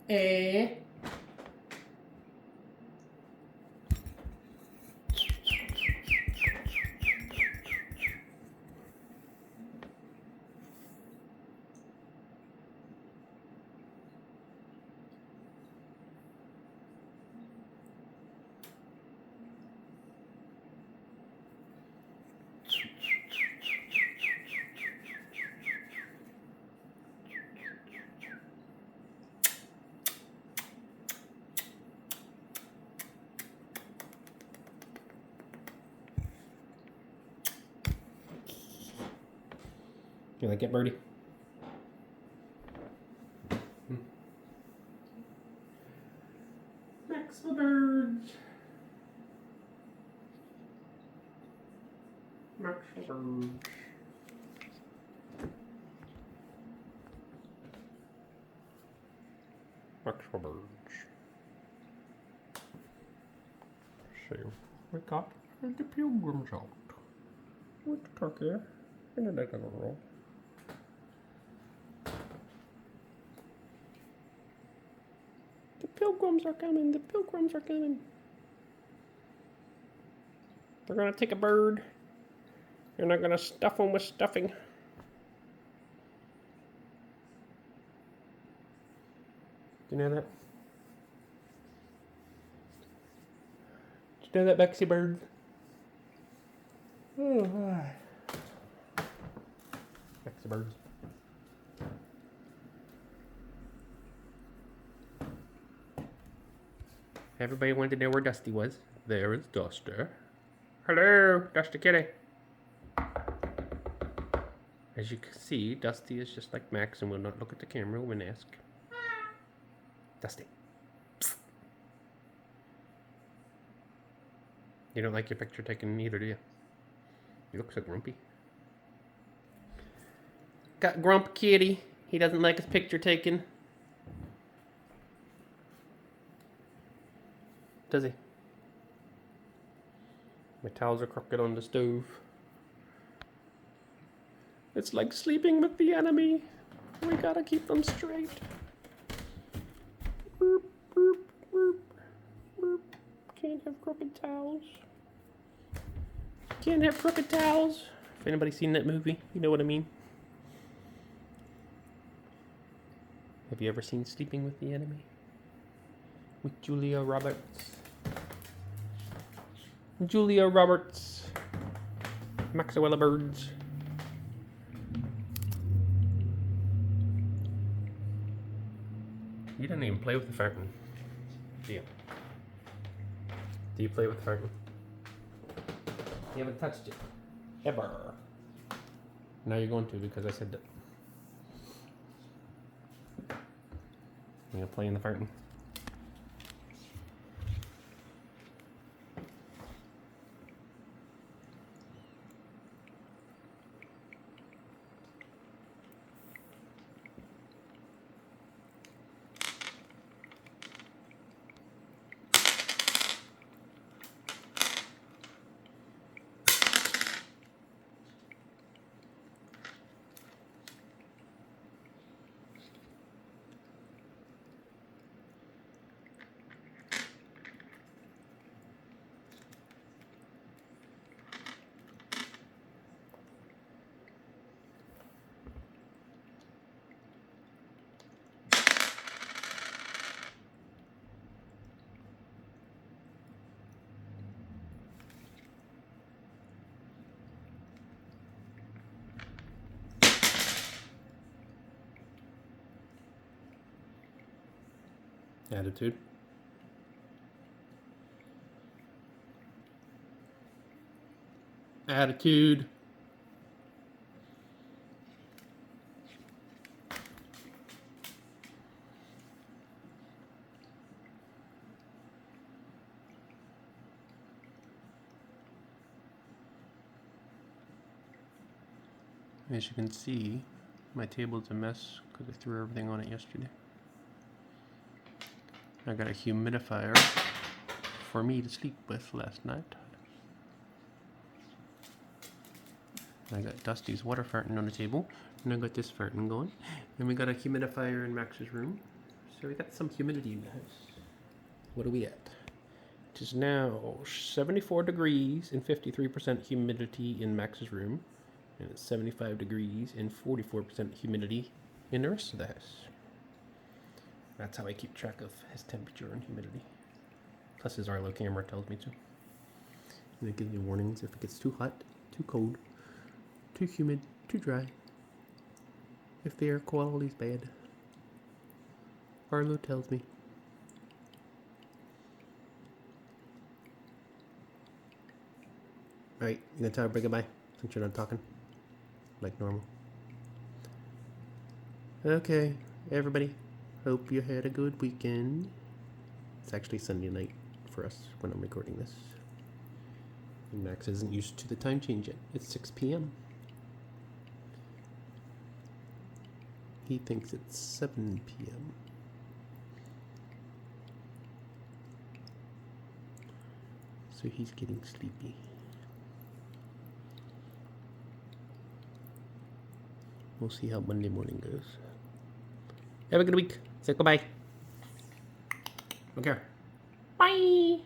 Eh? You like it, Birdie? Maxwell birds. Maxwell birds. Maxwell birds. So we got the pilgrims out with the turkey and the little girl. The pilgrims are coming. The pilgrims are coming. They're gonna take a bird. And they're gonna stuff them with stuffing. Do you know that? Did you know that, Bexy bird? Oh, hi. Bexy birds. Everybody wanted to know where Dusty was. There is Duster. Hello, Dusty Kitty. As you can see, Dusty is just like Max and will not look at the camera when asked. Dusty. Psst. You don't like your picture taken either, do you? You look so grumpy. Got Grump Kitty. He doesn't like his picture taken. Does he? My towels are crooked on the stove. It's like sleeping with the enemy. We gotta keep them straight. Boop, boop, boop, boop. Can't have crooked towels. Can't have crooked towels. If anybody's seen that movie, you know what I mean. Have you ever seen Sleeping with the Enemy? With Julia Roberts. Julia Roberts. Maxwell birds. You didn't even play with the fountain, do you? Do you play with the fountain? You haven't touched it. Ever. Now you're going to because I said that. You're going to play in the fountain. Attitude. Attitude. As you can see, my table's a mess because I threw everything on it yesterday. I got a humidifier for me to sleep with last night. I got Dusty's water fountain on the table, and I got this fountain going. And we got a humidifier in Max's room, So we got some humidity in the house. What are we at? It is now 74 degrees and 53% humidity in Max's room. And it's 75 degrees and 44% humidity in the rest of the house. That's how I keep track of his temperature and humidity. Plus his Arlo camera tells me to. And it gives me warnings if it gets too hot, too cold, too humid, too dry. If the air quality's bad. Arlo tells me. Alright, you gonna tell her bye goodbye since you're not talking? Like normal. Okay, everybody. Hope you had a good weekend. It's actually Sunday night for us when I'm recording this. And Max isn't used to the time change yet. It's 6 p.m. He thinks it's 7 p.m. So he's getting sleepy. We'll see how Monday morning goes. Have a good week. Say goodbye. Okay. Bye.